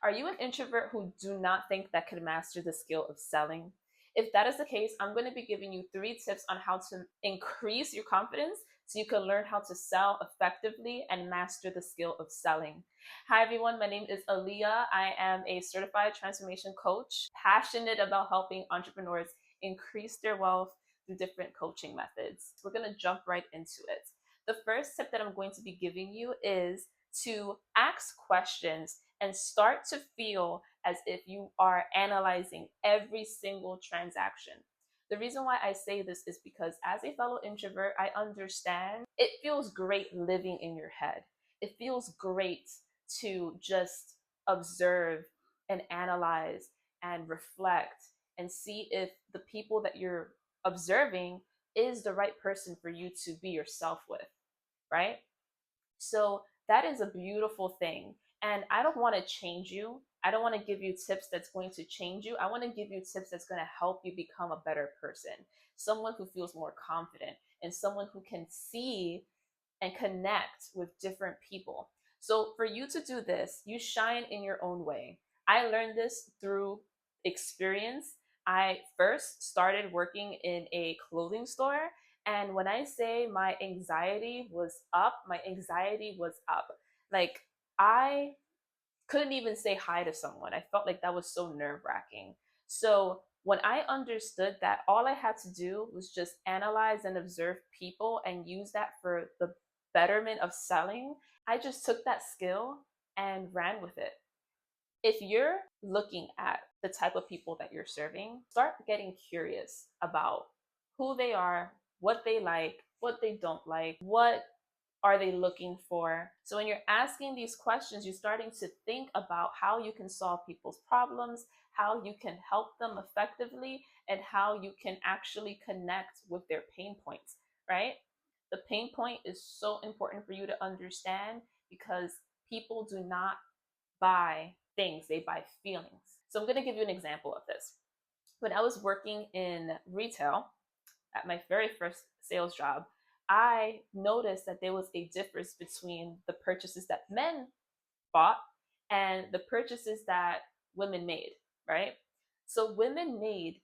Are you an introvert who do not think that could master the skill of selling? If that is the case, I'm going to be giving you 3 tips on how to increase your confidence so you can learn how to sell effectively and master the skill of selling. Hi, everyone. My name is Aaliyah. I am a certified transformation coach, passionate about helping entrepreneurs increase their wealth through different coaching methods. We're going to jump right into it. The first tip that I'm going to be giving you is to ask questions and start to feel as if you are analyzing every single transaction. The reason why I say this is because as a fellow introvert, I understand it feels great living in your head. It feels great to just observe and analyze and reflect and see if the people that you're observing is the right person for you to be yourself with, right? So that is a beautiful thing. And I don't want to change you. I don't want to give you tips that's going to change you. I want to give you tips that's going to help you become a better person, someone who feels more confident, and someone who can see and connect with different people. So for you to do this, you shine in your own way. I learned this through experience. I first started working in a clothing store, and when I say my anxiety was up, my anxiety was up. Like, I couldn't even say hi to someone. I felt like that was so nerve wracking. So when I understood that all I had to do was just analyze and observe people and use that for the betterment of selling, I just took that skill and ran with it. If you're looking at the type of people that you're serving, start getting curious about who they are, what they like, what they don't like, what are they looking for? So when you're asking these questions, you're starting to think about how you can solve people's problems, how you can help them effectively, and how you can actually connect with their pain points, right? The pain point is so important for you to understand because people do not buy things, they buy feelings. So I'm going to give you an example of this. When I was working in retail at my very first sales job, I noticed that there was a difference between the purchases that men bought and the purchases that women made, right? So women made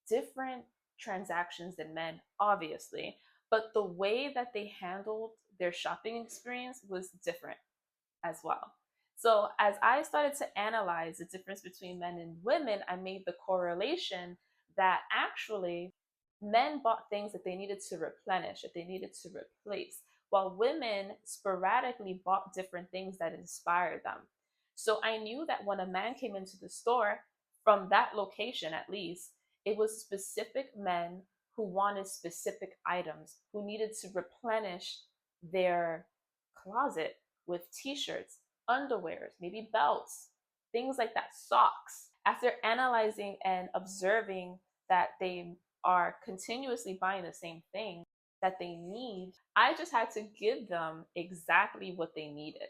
different transactions than men, obviously, but the way that they handled their shopping experience was different as well. So as I started to analyze the difference between men and women, I made the correlation that actually men bought things that they needed to replenish, that they needed to replace, while women sporadically bought different things that inspired them. So I knew that when a man came into the store, from that location at least, it was specific men who wanted specific items, who needed to replenish their closet with t-shirts, underwears, maybe belts, things like that, socks. After analyzing and observing that they are continuously buying the same thing that they need, I just had to give them exactly what they needed.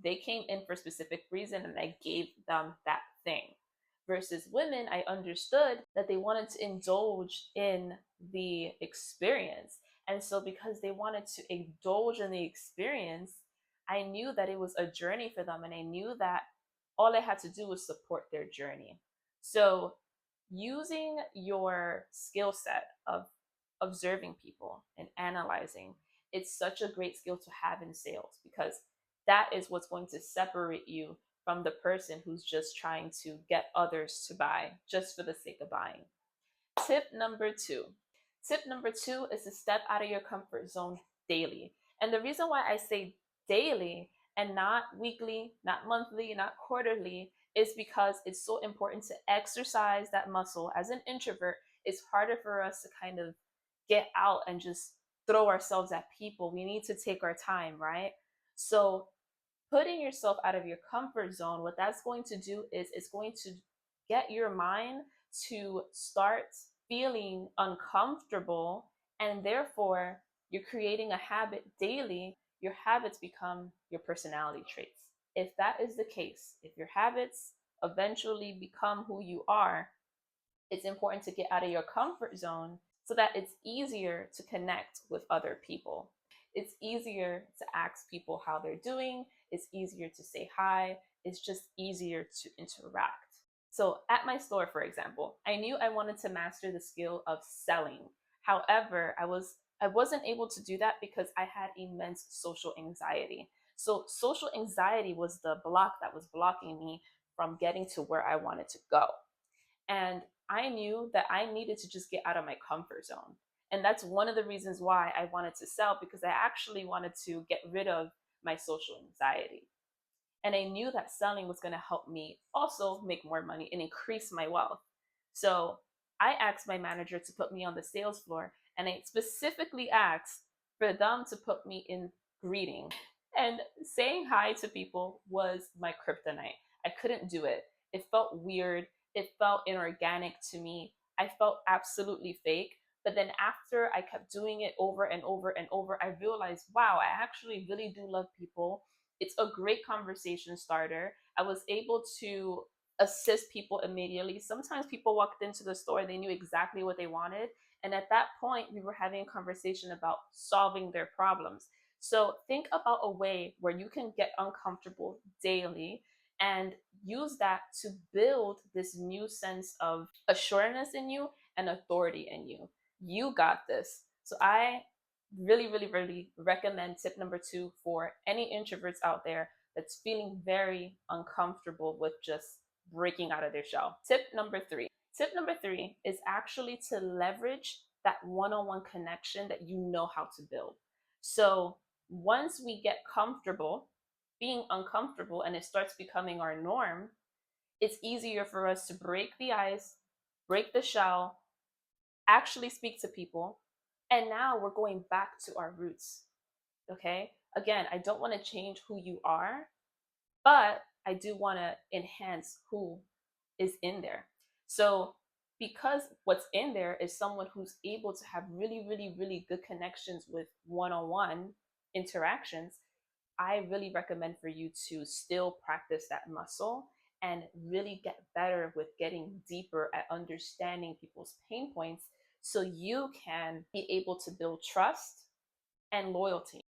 They came in for a specific reason and I gave them that thing. Versus women, I understood that they wanted to indulge in the experience. And so, because they wanted to indulge in the experience, I knew that it was a journey for them. And I knew that all I had to do was support their journey. So, using your skill set of observing people and analyzing, it's such a great skill to have in sales because that is what's going to separate you from the person who's just trying to get others to buy just for the sake of buying. Tip number two. Tip number two is to step out of your comfort zone daily. And the reason why I say daily and not weekly, not monthly, not quarterly is because it's so important to exercise that muscle. As an introvert, it's harder for us to kind of get out and just throw ourselves at people. We need to take our time, right? So putting yourself out of your comfort zone, what that's going to do is it's going to get your mind to start feeling uncomfortable, and therefore you're creating a habit daily. Your habits become your personality traits. If that is the case, if your habits eventually become who you are, it's important to get out of your comfort zone so that it's easier to connect with other people. It's easier to ask people how they're doing. It's easier to say hi. it's just easier to interact. So at my store, for example, I knew I wanted to master the skill of selling. However, I wasn't able to do that because I had immense social anxiety. So social anxiety was the block that was blocking me from getting to where I wanted to go. And I knew that I needed to just get out of my comfort zone. And that's one of the reasons why I wanted to sell, because I actually wanted to get rid of my social anxiety. And I knew that selling was going to help me also make more money and increase my wealth. So I asked my manager to put me on the sales floor, and I specifically asked for them to put me in greeting. And saying hi to people was my kryptonite. I couldn't do it. It felt weird. It felt inorganic to me. I felt absolutely fake. But then after I kept doing it over and over and over, I realized, wow, I actually really do love people. It's a great conversation starter. I was able to assist people immediately. Sometimes people walked into the store, they knew exactly what they wanted. And at that point, we were having a conversation about solving their problems. So think about a way where you can get uncomfortable daily and use that to build this new sense of assuredness in you and authority in you. You got this. So I really, really, really recommend tip number 2 for any introverts out there that's feeling very uncomfortable with just breaking out of their shell. Tip number 3. Tip number 3 is actually to leverage that one-on-one connection that you know how to build. So once we get comfortable being uncomfortable and it starts becoming our norm, it's easier for us to break the ice, break the shell, actually speak to people. And now we're going back to our roots. Okay. Again, I don't want to change who you are, but I do want to enhance who is in there. So, because what's in there is someone who's able to have really, really, really good connections with one on one interactions, I really recommend for you to still practice that muscle and really get better with getting deeper at understanding people's pain points so you can be able to build trust and loyalty.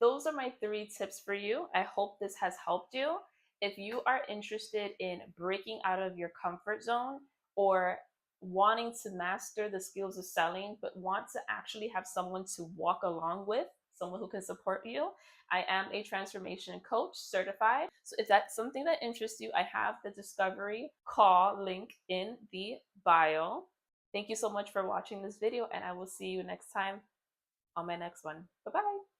Those are my 3 tips for you. I hope this has helped you. If you are interested in breaking out of your comfort zone or wanting to master the skills of selling, but want to actually have someone to walk along with, someone who can support you, I am a transformation coach certified. So if that's something that interests you, I have the discovery call link in the bio. Thank you so much for watching this video, and I will see you next time on my next one. Bye bye.